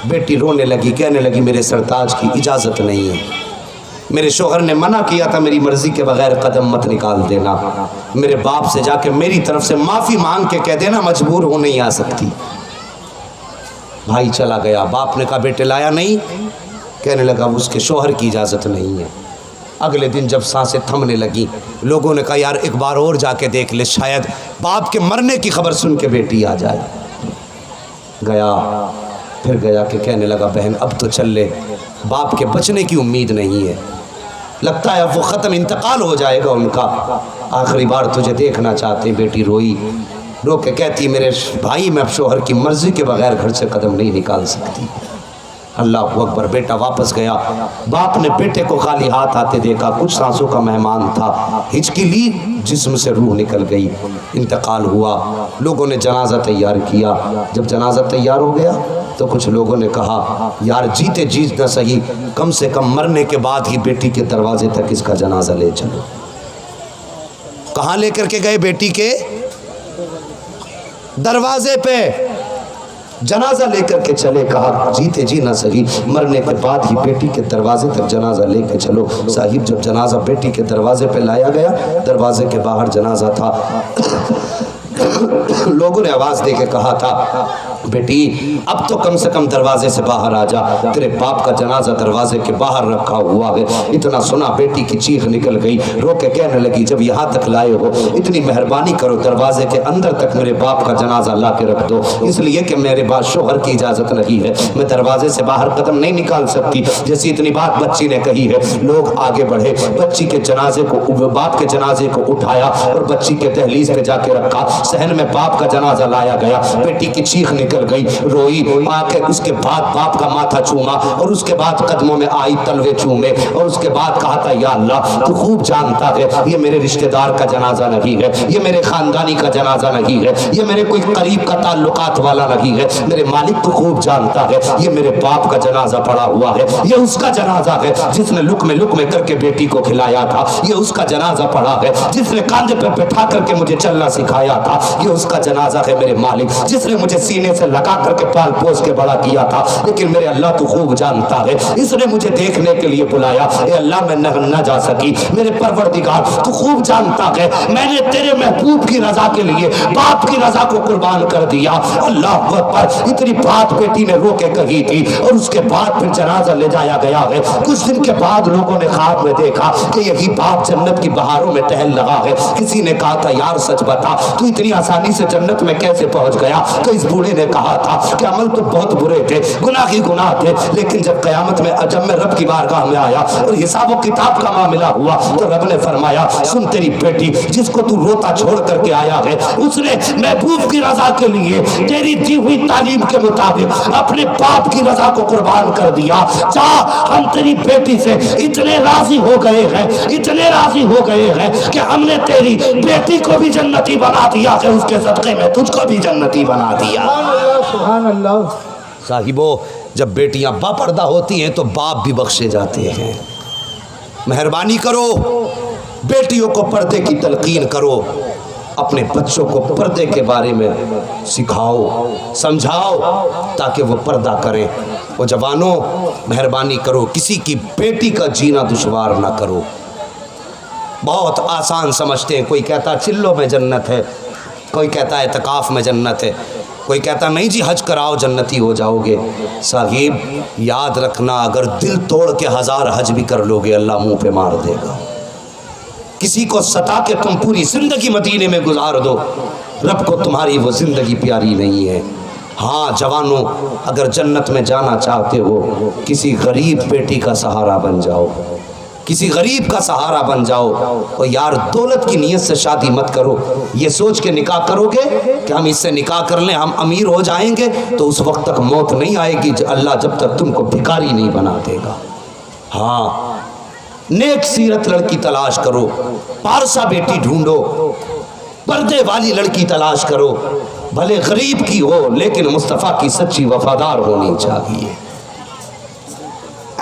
بیٹی رونے لگی، کہنے لگی میرے سرتاج کی اجازت نہیں ہے، میرے شوہر نے منع کیا تھا میری مرضی کے بغیر قدم مت نکال دینا، میرے باپ سے جا کے میری طرف سے معافی مانگ کے کہہ دینا مجبور ہو نہیں آ سکتی۔ بھائی چلا گیا، باپ نے کہا بیٹے لایا نہیں؟ کہنے لگا اس کے شوہر کی اجازت نہیں ہے۔ اگلے دن جب سانسیں تھمنے لگی، لوگوں نے کہا یار ایک بار اور جا کے دیکھ لے، شاید باپ کے مرنے کی خبر سن کے بیٹی آ جائے۔ گیا، پھر گیا کہ کہنے لگا بہن اب تو چل لے، باپ کے بچنے کی امید نہیں ہے، لگتا ہے اب وہ ختم، انتقال ہو جائے گا ان کا، آخری بار تجھے دیکھنا چاہتے۔ بیٹی روئی، رو کے کہتی میرے بھائی میں اب شوہر کی مرضی کے بغیر گھر سے قدم نہیں نکال سکتی۔ اللہ اکبر۔ بیٹا واپس گیا، باپ نے بیٹے کو خالی ہاتھ آتے دیکھا، کچھ سانسوں کا مہمان تھا، ہچکی لی، جسم سے روح نکل گئی، انتقال ہوا۔ لوگوں نے جنازہ تیار کیا، جب جنازہ تیار ہو گیا تو کچھ لوگوں نے کہا یار جیتے جیت نہ صحیح، کم سے کم مرنے کے بعد ہی بیٹی کے دروازے تک اس کا جنازہ لے چلو۔ کہاں لے کر کے گئے؟ بیٹی کے دروازے پہ جنازہ لے کر کے چلے، کہا جیتے جی نہ صحیح، مرنے کے بعد ہی بیٹی کے دروازے تک جنازہ لے کے چلو۔ صاحب جب جنازہ بیٹی کے دروازے پہ لایا گیا، دروازے کے باہر جنازہ تھا، لوگوں نے آواز دے کے کہا تھا بیٹی اب تو کم سے کم دروازے سے باہر آ جا، تیرے باپ کا جنازہ دروازے کے باہر رکھا ہوا ہے۔ اتنا سنا بیٹی کی چیخ نکل گئی، رو کے کہنے لگی جب یہاں تک لائے ہو اتنی مہربانی کرو دروازے کے اندر تک میرے باپ کا جنازہ لا کے رکھ دو، اس لیے کہ میرے بعد شوہر کی اجازت نہیں ہے، میں دروازے سے باہر قدم نہیں نکال سکتی۔ جیسی اتنی بات بچی نے کہی ہے، لوگ آگے بڑھے، بچی کے جنازے کو، باپ کے جنازے کو اٹھایا اور بچی کے دہلیز پہ جا کے رکھا۔ صحن میں باپ کا جنازہ لایا گیا، بیٹی کی چیخ نکل گئی، روئی، آ کے اس کے بعد باپ کا ماتھا چوما اور اس کے بعد قدموں میں آئی، تلوے چومے اور اس کے بعد کہا تھا یا اللہ تو خوب جانتا ہے یہ میرے رشتہ دار کا جنازہ نہیں ہے، یہ میرے خاندانی کا جنازہ نہیں ہے، یہ میرے کوئی قریب کا تعلقات والا نہیں ہے، میرے مالک تو خوب جانتا ہے یہ میرے باپ کا جنازہ پڑا ہوا ہے، یہ اس کا جنازہ ہے جس نے لقمے لقمے کر کے بیٹی کو کھلایا تھا، یہ اس کا جنازہ پڑا ہے جس نے کاندھے پہ بٹھا کر کے مجھے چلنا سکھایا تھا، یہ اس کا جنازہ ہے میرے مالک جس نے مجھے سینے سے لگا کر کے پال پوس کے بڑا کیا تھا، لیکن میرے اللہ تو خوب جانتا ہے اس نے مجھے دیکھنے کے لیے بلایا، اے اللہ میں نہ جا سکی، میرے پروردگار تو خوب جانتا ہے میں نے تیرے محبوب کی رضا کے لیے باپ کی رضا کو قربان کر دیا۔ اللہ اکبر۔ اتنی بات بیٹی نے رو کے کہی تھی اور اس کے بعد پھر جنازہ لے جایا گیا ہے۔ کچھ دن کے بعد لوگوں نے خواب میں دیکھا کہ یہی باپ جنت کی بہاروں میں ٹہل رہا ہے۔ کسی نے کہا تھا یار سچ بتا تو اتنی آسانی سے جنت میں کیسے پہنچ گیا؟ تو اس بوڑھے نے کہا تھا کہ عمل تو بہت برے تھے، گناہ ہی گناہ تھے، لیکن جب قیامت میں جب میں رب کی بارگاہ میں آیا اور حساب و کتاب کا معاملہ ہوا تو رب نے فرمایا سن تیری بیٹی جس کو تو روتا چھوڑ کر کے آیا ہے اس نے محبوب کی رضا کے لیے تیری دی ہوئی تعلیم کے مطابق اپنے باپ کی رضا کو قربان کر دیا۔ جا ہم تیری بیٹی سے اتنے راضی ہو گئے ہیں، اتنے راضی ہو گئے ہیں کہ ہم نے تیری بیٹی کو بھی جنتی بنا دیا کہ اس کے صدقے میں تجھ کو بھی جنتی بنا دیا۔ سبحان اللہ۔ صاحبو جب بیٹیاں باپردہ ہوتی ہیں تو باپ بھی بخشے جاتے ہیں۔ مہربانی کرو بیٹیوں کو پردے کی تلقین کرو، اپنے بچوں کو پردے کے بارے میں سکھاؤ سمجھاؤ تاکہ وہ پردہ کریں۔ وہ جوانوں مہربانی کرو کسی کی بیٹی کا جینا دشوار نہ کرو۔ بہت آسان سمجھتے ہیں، کوئی کہتا ہے چلو میں جنت ہے، کوئی کہتا ہے اعتکاف میں جنت ہے، کوئی کہتا نہیں جی حج کراؤ جنتی ہو جاؤ گے۔ صاحب یاد رکھنا اگر دل توڑ کے 1000 حج بھی کر لو گے اللہ منہ پہ مار دے گا۔ کسی کو ستا کے تم پوری زندگی مدینے میں گزار دو، رب کو تمہاری وہ زندگی پیاری نہیں ہے۔ ہاں جوانوں اگر جنت میں جانا چاہتے ہو کسی غریب بیٹی کا سہارا بن جاؤ، کسی غریب کا سہارا بن جاؤ، اور یار دولت کی نیت سے شادی مت کرو، یہ سوچ کے نکاح کرو گے کہ ہم اس سے نکاح کر لیں ہم امیر ہو جائیں گے تو اس وقت تک موت نہیں آئے گی اللہ جب تک تم کو بھکاری نہیں بنا دے گا۔ ہاں نیک سیرت لڑکی تلاش کرو، پارسا بیٹی ڈھونڈو، پردے والی لڑکی تلاش کرو، بھلے غریب کی ہو لیکن مصطفیٰ کی سچی وفادار ہونی چاہیے۔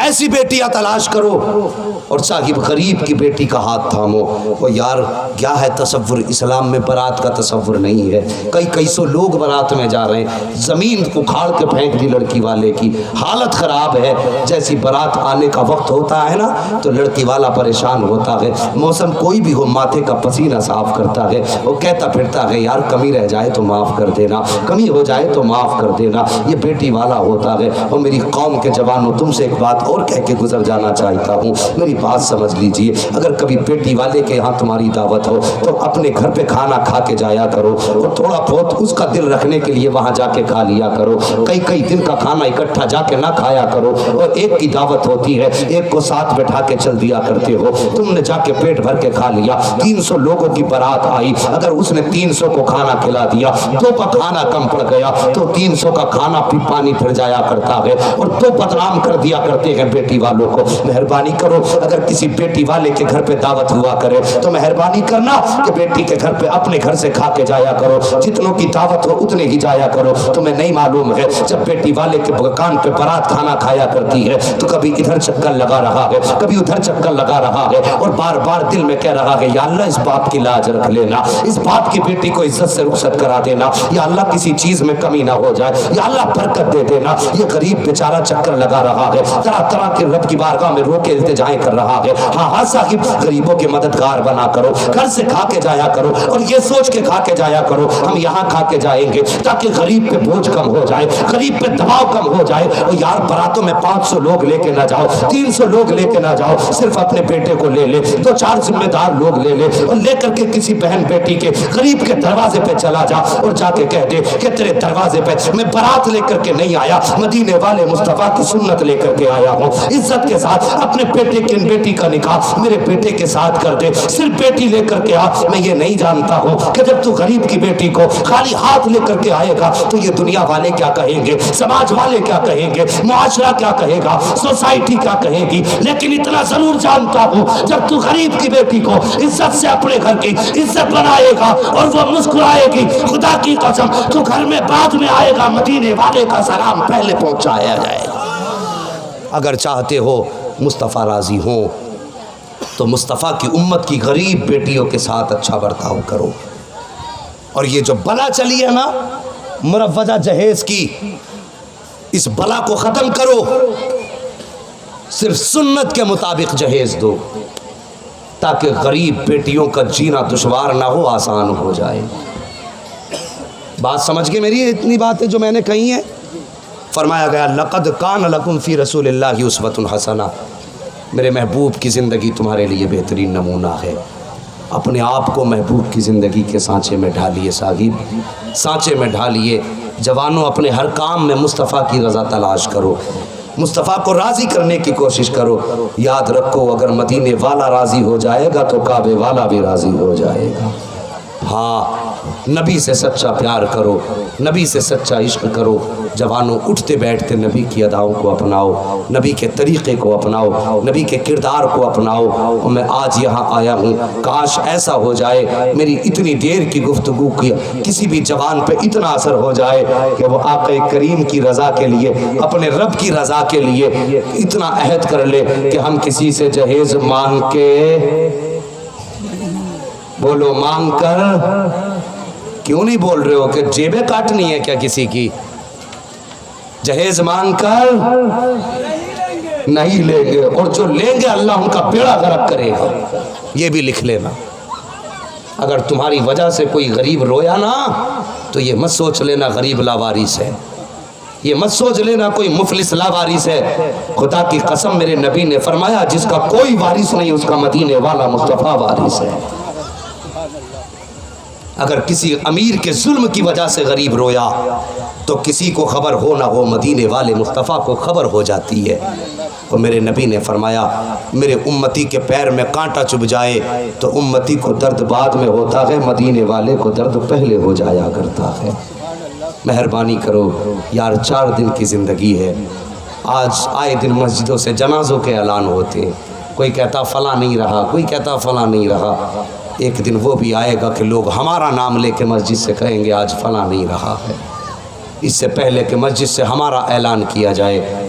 ایسی بیٹیاں تلاش کرو اور صاحب غریب کی بیٹی کا ہاتھ تھامو۔ وہ یار کیا ہے تصور اسلام میں برات کا تصور نہیں ہے۔ کئی سو لوگ برات میں جا رہے ہیں، زمین اکھاڑ کے پھینک دی لڑکی والے کی، حالت خراب ہے۔ جیسی برات آنے کا وقت ہوتا ہے نا تو لڑکی والا پریشان ہوتا ہے، موسم کوئی بھی ہو ماتھے کا پسینہ صاف کرتا ہے، وہ کہتا پھرتا ہے یار کمی رہ جائے تو معاف کر دینا، کمی ہو جائے تو معاف کر دینا، یہ بیٹی والا ہوتا ہے۔ اور میری قوم کے جوانوں تم سے ایک بات اور کہہ کے گزر جانا چاہتا ہوں، میری بات سمجھ لیجئے، اگر کبھی بیٹی والے کے ہاں تمہاری دعوت ہو تو اپنے گھر پہ کھانا کھا کے جایا کرو، اور تھوڑا بہت اس کا دل رکھنے کے لیے وہاں جا کے کھا لیا کرو۔ کئی دن کا کھانا اکٹھا جا کے نہ کھایا کرو، اور ایک کی دعوت ہوتی ہے ایک کو ساتھ بٹھا کے چل دیا کرتے ہو، تم نے جا کے پیٹ بھر کے کھا لیا۔ 300 لوگوں کی بارات آئی، اگر اس نے 300 کو کھانا کھلا دیا تو کا کھانا کم پڑ گیا تو 300 کا کھانا بھی پانی پھر جایا کرتا ہے، اور تو بدنام کر دیا کرتے ہیں بیٹی والوں کو۔ مہربانی کرو اگر کسی بیٹی والے کے گھر پہ دعوت ہوا کرے تو مہربانی کرنا کہ بیٹی کے گھر پہ اپنے گھر سے کھا کے جایا کرو، جتنوں کی دعوت ہو اتنے ہی جایا کرو۔ تمہیں نہیں معلوم ہے جب بیٹی والے کے مکان پہ بارات کھانا کھایا کرتی ہے تو کبھی ادھر چکر لگا رہا ہے، کبھی ادھر چکر لگا رہا ہے، اور بار بار دل میں کہہ رہا ہے یا اللہ اس باپ کی لاج رکھ لینا، اس باپ کی بیٹی کو عزت سے رخصت کرا دینا، یا اللہ کسی چیز میں کمی نہ ہو جائے، یا اللہ برکت دے دینا۔ یہ غریب بیچارہ چکر لگا رہا ہے، طرح طرح کے رب کی بارگاہ میں رو کے التجائیں کر رہا ہے۔ ہاں صاحب غریبوں کے مددگار بنا کرو، گھر سے کھا کے جایا کرو، اور یہ سوچ کے کھا کے جایا کرو ہم یہاں کھا کے جائیں گے تاکہ غریب پہ بوجھ کم ہو جائے، غریب پہ دباؤ کم ہو جائے۔ اور یار براتوں میں 500 لوگ لے کے نہ جاؤ، 300 لوگ لے کے نہ جاؤ، صرف اپنے بیٹے کو لے لے، 2-4 ذمہ دار لوگ لے لے، اور لے کر کے کسی بہن بیٹی کے غریب کے دروازے پہ چلا جا اور جا کے کہہ دے کہ تیرے دروازے پہ میں برات لے کر کے نہیں آیا، مدینے والے مصطفیٰ کی سنت لے کر کے آیا ہوں۔ عزت کے ساتھ اپنے بیٹے کی بیٹی کا نکاح میرے بیٹے کے ساتھ کر دے، صرف بیٹی لے کر کے آ۔ میں یہ نہیں جانتا ہوں کہ جب تو غریب کی بیٹی کو خالی ہاتھ لے کر کے آئے گا تو یہ دنیا والے کیا کہیں گے، سماج والے کیا کہیں گے، معاشرہ کیا کہے گا، سوسائٹی کیا کہے گی، لیکن اتنا ضرور جانتا ہوں جب تو غریب کی بیٹی کو عزت سے اپنے گھر کی عزت بنائے گا اور وہ مسکرائے گی، خدا کی قسم تو گھر میں بعد میں آئے گا، مدینے والے کا سلام پہلے پہنچایا جائے گا۔ اگر چاہتے ہو مصطفیٰ راضی ہوں تو مصطفیٰ کی امت کی غریب بیٹیوں کے ساتھ اچھا برتاؤ کرو، اور یہ جو بلا چلی ہے نا مروجہ جہیز کی، اس بلا کو ختم کرو، صرف سنت کے مطابق جہیز دو تاکہ غریب بیٹیوں کا جینا دشوار نہ ہو، آسان ہو جائے۔ بات سمجھ گئے میری؟ اتنی باتیں جو میں نے کہی ہیں۔ فرمایا گیا لقد کان لکم فی رسول اللہ اسوۃ حسنہ، میرے محبوب کی زندگی تمہارے لیے بہترین نمونہ ہے۔ اپنے آپ کو محبوب کی زندگی کے سانچے میں ڈھالیے، صاحب سانچے میں ڈھالیے۔ جوانوں اپنے ہر کام میں مصطفیٰ کی رضا تلاش کرو، مصطفیٰ کو راضی کرنے کی کوشش کرو۔ یاد رکھو اگر مدینے والا راضی ہو جائے گا تو کعبے والا بھی راضی ہو جائے گا۔ ہاں نبی سے سچا پیار کرو، نبی سے سچا عشق کرو۔ جوانوں اٹھتے بیٹھتے نبی کی اداؤں کو اپناؤ، نبی کے طریقے کو اپناؤ، نبی کے کردار کو اپناؤ۔ اور میں آج یہاں آیا ہوں، کاش ایسا ہو جائے میری اتنی دیر کی گفتگو کی کسی بھی جوان پہ اتنا اثر ہو جائے کہ وہ آقا کریم کی رضا کے لیے، اپنے رب کی رضا کے لیے اتنا عہد کر لے کہ ہم کسی سے جہیز مانگ کے، بولو مانگ کر، کیوں نہیں بول رہے ہو کہ جیبیں کاٹنی ہے کیا کسی کی؟ جہیز مانگ کر نہیں لیں گے، اور جو لیں گے اللہ ان کا بیڑا غرق کرے گا۔ یہ بھی لکھ لینا، اگر تمہاری وجہ سے کوئی غریب رویا نا تو یہ مت سوچ لینا غریب لاوارث ہے، یہ مت سوچ لینا کوئی مفلس لاوارث ہے۔ خدا کی قسم میرے نبی نے فرمایا جس کا کوئی وارث نہیں اس کا مدینے والا مصطفیٰ وارث ہے۔ اگر کسی امیر کے ظلم کی وجہ سے غریب رویا تو کسی کو خبر ہو نہ ہو مدینے والے مصطفیٰ کو خبر ہو جاتی ہے۔ اور میرے نبی نے فرمایا میرے امتی کے پیر میں کانٹا چبھ جائے تو امتی کو درد بعد میں ہوتا ہے، مدینے والے کو درد پہلے ہو جایا کرتا ہے۔ مہربانی کرو یار، 4 دن کی زندگی ہے۔ آج آئے دن مسجدوں سے جنازوں کے اعلان ہوتے ہیں، کوئی کہتا فلاں نہیں رہا، کوئی کہتا فلاں نہیں رہا۔ ایک دن وہ بھی آئے گا کہ لوگ ہمارا نام لے کے مسجد سے کہیں گے آج فلاں نہیں رہا ہے۔ اس سے پہلے کہ مسجد سے ہمارا اعلان کیا جائے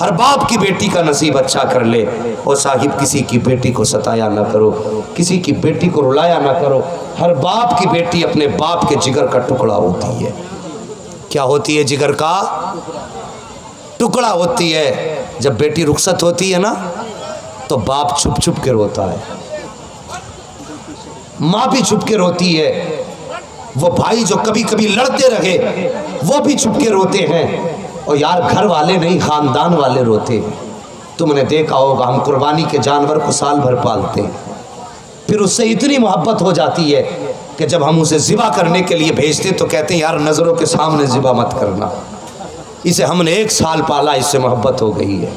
ہر باپ کی بیٹی کا نصیب اچھا کر لے. اور صاحب کسی کی بیٹی کو ستایا نہ کرو, کسی کی بیٹی کو رلایا نہ کرو. ہر باپ کی بیٹی اپنے باپ کے جگر کا ٹکڑا ہوتی ہے. کیا ہوتی ہے؟ جگر کا ٹکڑا ہوتی ہے. جب بیٹی رخصت ہوتی ہے نا تو باپ چھپ چھپ کے روتا ہے, ماں بھی چھپ کے روتی ہے. وہ بھائی جو کبھی کبھی لڑتے رہے وہ بھی چھپ کے روتے ہیں. اور یار گھر والے نہیں, خاندان والے روتے. تم نے دیکھا ہوگا ہم قربانی کے جانور کو سال بھر پالتے, پھر اس سے اتنی محبت ہو جاتی ہے کہ جب ہم اسے ذبح کرنے کے لیے بھیجتے تو کہتے ہیں یار نظروں کے سامنے ذبح مت کرنا, اسے ہم نے 1 سال پالا, اس سے محبت ہو گئی ہے.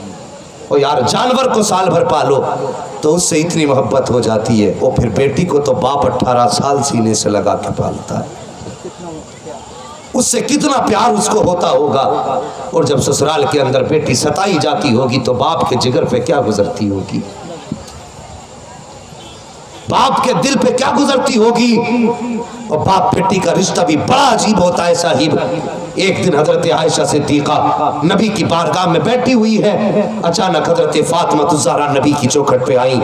اور یار جانور کو سال بھر پالو تو اس سے اتنی محبت ہو جاتی ہے. اور پھر بیٹی کو تو باپ 18 سال سینے سے لگا کے پالتا ہے, اس سے کتنا پیار اس کو ہوتا ہوگا. اور جب سسرال کے اندر بیٹی ستائی جاتی ہوگی تو باپ کے جگر پہ کیا گزرتی ہوگی, باپ کے دل پہ کیا گزرتی ہوگی. اور باپ بیٹی کا رشتہ بھی بڑا عجیب ہوتا ہے صاحب. ایک دن حضرت عائشہ صدیقہ نبی کی بارگاہ میں بیٹھی ہوئی ہے, اچانک حضرت فاطمہ الزہرا نبی کی چوکھٹ پہ آئی.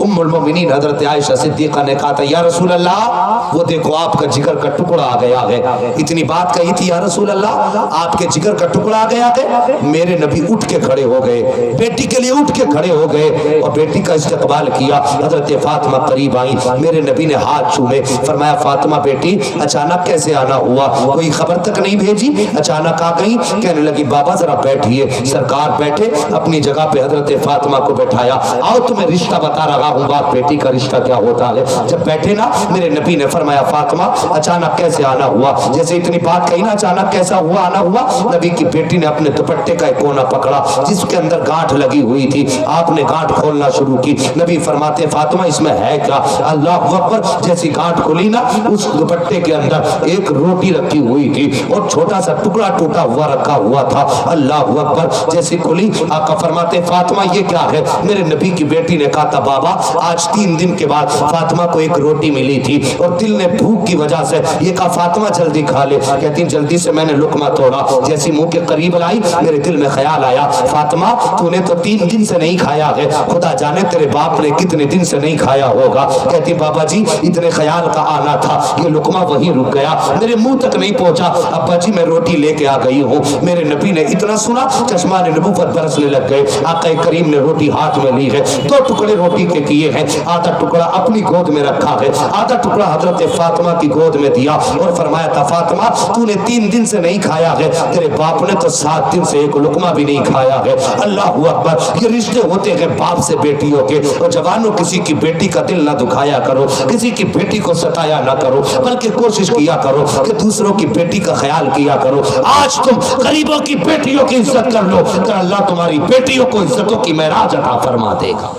ام المومنین حضرت عائشہ صدیقہ نے کہا تھا یا رسول اللہ وہ دیکھو آپ کا جگر کا ٹکڑا آ گیا ہے. اتنی بات کہی تھی یا رسول اللہ آپ کے جگر کا ٹکڑا آ گیا ہے. میرے نبی اٹھ کے کھڑے ہو گئے, بیٹی کے لیے اٹھ کے کھڑے ہو گئے اور بیٹی کا استقبال کیا. حضرت فاطمہ قریب آئی, میرے نبی نے ہاتھ چھومے, فرمایا فاطمہ بیٹی اچانک کیسے آنا ہوا, کوئی خبر تک نہیں بھیجی, اچانک آ گئی. کہنے لگی بابا ذرا بیٹھیے. سرکار بیٹھے, اپنی جگہ پہ حضرت فاطمہ کو بٹھایا. آؤ تمہیں رشتہ بتا رہا ہوں باپ بیٹی کا رشتہ کیا ہوتا ہے. جب بیٹھے نا میرے نبی نے فرمایا فاطمہ اچانک کیسے آنا ہوا. جیسے اتنی بات کہی نا اچانک کیسا ہوا آنا ہوا, نبی کی بیٹی نے اپنے دوپٹے کا ایک کونا پکڑا جس کے اندر گانٹھ لگی ہوئی تھی. آپ نے گانٹھ کھولنا شروع کی. نبی فرماتے فاطمہ اس میں ہے کیا. اللہ اکبر, جیسی گانٹھ کھولی نا اس دوپٹے کے اندر ایک روٹی رکھی ہوئی تھی اور چھوٹا سا ٹکڑا ٹوٹا ہوا رکھا ہوا تھا. اللہ اکبر, جیسی کھلی آقا فرماتے فاطمہ یہ کیا ہے. میرے نبی کی بیٹی نے کہا تھا بابا آج 3 دن کے بعد فاطمہ کو ایک روٹی ملی تھی اور دل نے بھوک کی وجہ سے یہ کہا فاطمہ جلدی کھا لے. کہتی جلدی سے میں نے لقمہ توڑا, جیسی منہ کے قریب لائی میرے دل میں خیال آیا فاطمہ تو نے تو 3 دن سے نہیں کھایا ہے, خدا جانے تیرے باپ نے کتنے دن سے نہیں کھایا ہوگا. کہتی بابا جی اتنے خیال کا آنا تھا, یہ لقمہ وہیں رک گیا, میرے منہ تک نہیں پہنچا. ابا جی میں روٹی لے کے آ گئی ہوں. میرے نبی نے اتنا سنا چشمان نبوت برسنے لگ گئے. آقا کریم نے روٹی ہاتھ میں لی ہے, 2 ٹکڑے روٹی کے کیے ہیں, آدھا ٹکڑا اپنی گود میں رکھا ہے, آدھا ٹکڑا حضرت فاطمہ کی گود میں دیا اور فرمایا تھا فاطمہ تو نے 3 دن سے نہیں کھایا ہے, تیرے باپ نے تو 7 دن سے ایک لقمہ بھی نہیں کھایا ہے. اللہ اکبر, یہ رشتے ہوتے ہیں باپ سے بیٹیوں کے. اور جوانوں کسی کی بیٹی کا دل نہ دکھایا کرو, کسی کی بیٹی کو ستایا نہ کرو, بلکہ کوشش کیا کرو کہ دوسروں کی بیٹی کا خیال کیا کرو. آج تم غریبوں کی بیٹیوں کی عزت کر لو تو اللہ تمہاری بیٹیوں کو عزتوں کی معراج عطا فرما دے گا.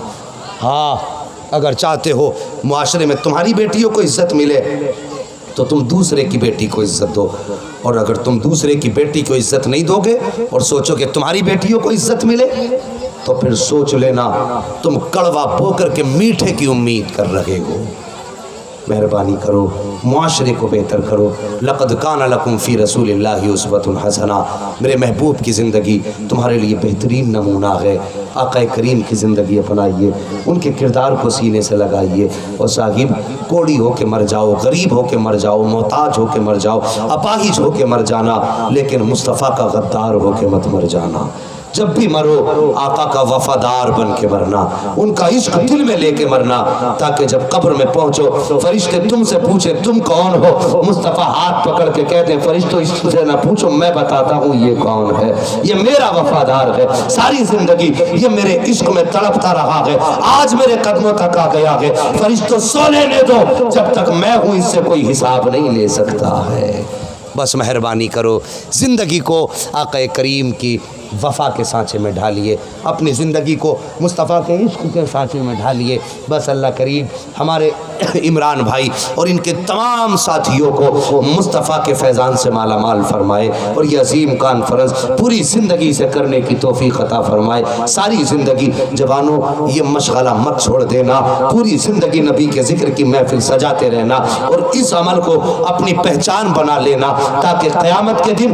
ہاں اگر چاہتے ہو معاشرے میں تمہاری بیٹیوں کو عزت ملے تو تم دوسرے کی بیٹی کو عزت دو, اور اگر تم دوسرے کی بیٹی کو عزت نہیں دو گے اور سوچو کہ تمہاری بیٹیوں کو عزت ملے تو پھر سوچ لینا تم کڑوا بو کر کے میٹھے کی امید کر رہے ہو. مہربانی کرو, معاشرے کو بہتر کرو. لقد کان لکم فی رسول اللہ اسوۃ حسنہ, میرے محبوب کی زندگی تمہارے لیے بہترین نمونہ ہے. آقا کریم کی زندگی اپنائیے, ان کے کردار کو سینے سے لگائیے. اور صاحب کوڑی ہو کے مر جاؤ, غریب ہو کے مر جاؤ, محتاج ہو کے مر جاؤ, اپاہج ہو کے مر جانا, لیکن مصطفیٰ کا غدار ہو کے مت مر جانا. جب بھی مرو آقا کا وفادار بن کے مرنا, ان کا عشق دل میں لے کے مرنا, تاکہ جب قبر میں پہنچو فرشتے تم سے پوچھے تم کون ہو, مصطفیٰ ہاتھ پکڑ کے کہتے ہیں فرشتوں اس سے نہ پوچھو, میں بتاتا ہوں یہ کون ہے, یہ میرا وفادار ہے, ساری زندگی یہ میرے عشق میں تڑپتا رہا ہے, آج میرے قدموں تک آ گیا ہے. فرشتوں سو لینے دو, جب تک میں ہوں اس سے کوئی حساب نہیں لے سکتا ہے. بس مہربانی کرو, زندگی کو آقا کریم کی وفا کے سانچے میں ڈھالیے, اپنی زندگی کو مصطفیٰ کے عشق کے سانچے میں ڈھالیے. بس اللہ کریم ہمارے عمران بھائی اور ان کے تمام ساتھیوں کو مصطفیٰ کے فیضان سے مالا مال فرمائے, اور یہ عظیم کانفرنس پوری زندگی سے کرنے کی توفیق عطا فرمائے. ساری زندگی جوانوں یہ مشغلہ مت چھوڑ دینا, پوری زندگی نبی کے ذکر کی محفل سجاتے رہنا اور اس عمل کو اپنی پہچان بنا لینا, تاکہ قیامت کے دن